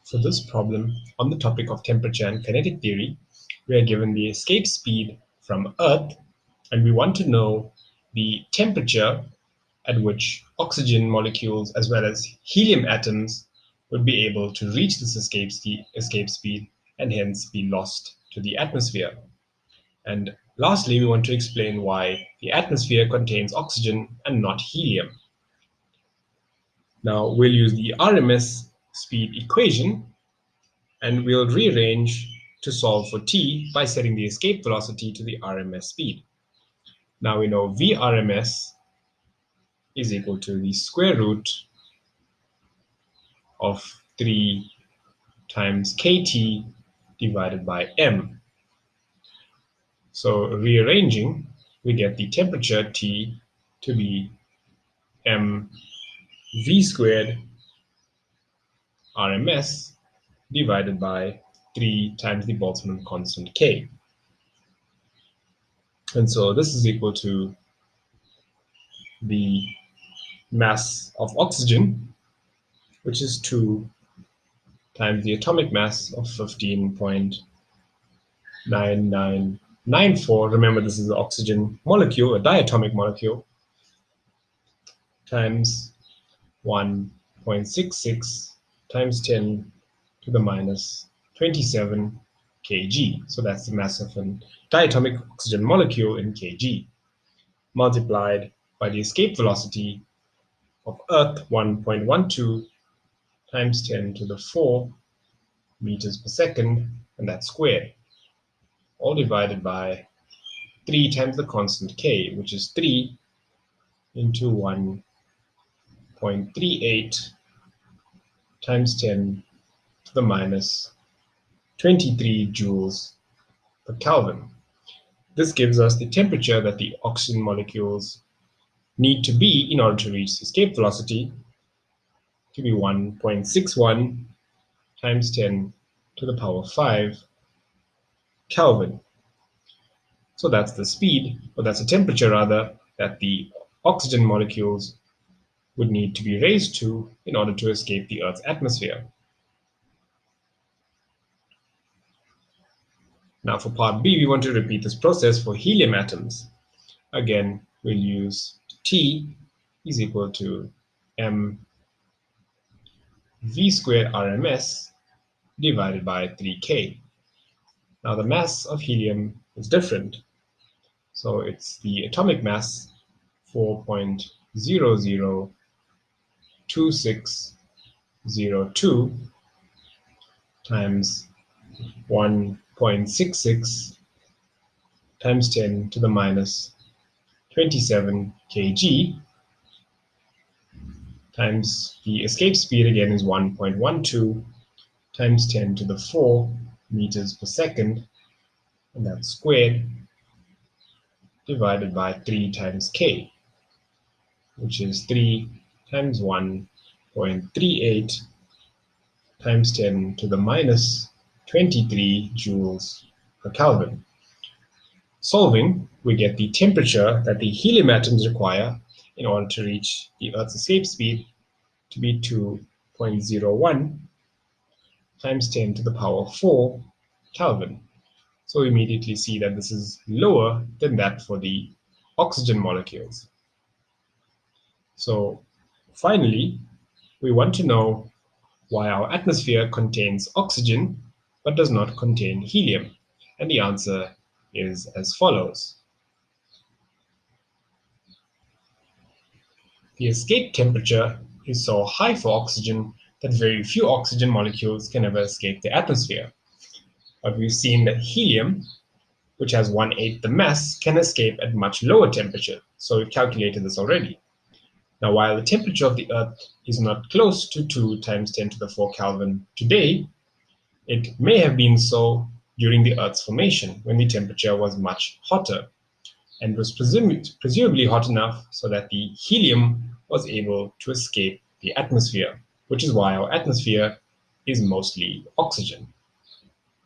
For this problem, on the topic of temperature and kinetic theory, we are given the escape speed from Earth, and we want to know the temperature at which oxygen molecules as well as helium atoms would be able to reach this escape speed and hence be lost to the atmosphere. And lastly, we want to explain why the atmosphere contains oxygen and not helium. Now, we'll use the RMS speed equation, and we'll rearrange to solve for t by setting the escape velocity to the RMS speed. Now we know Vrms is equal to the square root of 3 times kt divided by m. So rearranging, we get the temperature T to be m v squared RMS divided by 3 times the Boltzmann constant K. And so this is equal to the mass of oxygen, which is 2 times the atomic mass of 15.9994. Remember, this is the oxygen molecule, a diatomic molecule, times 1.66 times 10 to the minus 27 kg. So that's the mass of a diatomic oxygen molecule in kg, multiplied by the escape velocity of Earth, 1.12 times 10 to the 4 meters per second, and that's squared, all divided by 3 times the constant K, which is 3 into 1.38 times 10 to the minus 23 joules per Kelvin. This gives us the temperature that the oxygen molecules need to be in order to reach escape velocity to be 1.61 times 10 to the power 5 Kelvin. So that's the speed, or that's the temperature rather, that the oxygen molecules would need to be raised to in order to escape the Earth's atmosphere. Now for part B, we want to repeat this process for helium atoms. Again, we'll use T is equal to m v squared RMS divided by 3K. Now the mass of helium is different. So it's the atomic mass 4.002602 times 1.66 times 10 to the minus 27 kg times the escape speed again is 1.12 times 10 to the 4 meters per second, and that's squared, divided by 3 times K, which is 3 times 1.38 times 10 to the minus 23 joules per Kelvin. Solving, we get the temperature that the helium atoms require in order to reach the Earth's escape speed to be 2.01 times 10 to the power 4 Kelvin. So we immediately see that this is lower than that for the oxygen molecules. So finally, we want to know why our atmosphere contains oxygen but does not contain helium. And the answer is as follows. The escape temperature is so high for oxygen that very few oxygen molecules can ever escape the atmosphere. But we've seen that helium, which has 1/8 the mass, can escape at much lower temperature. So we've calculated this already. Now, while the temperature of the Earth is not close to 2 times 10 to the 4 Kelvin today, it may have been so during the Earth's formation, when the temperature was much hotter, and was presumably hot enough so that the helium was able to escape the atmosphere, which is why our atmosphere is mostly oxygen.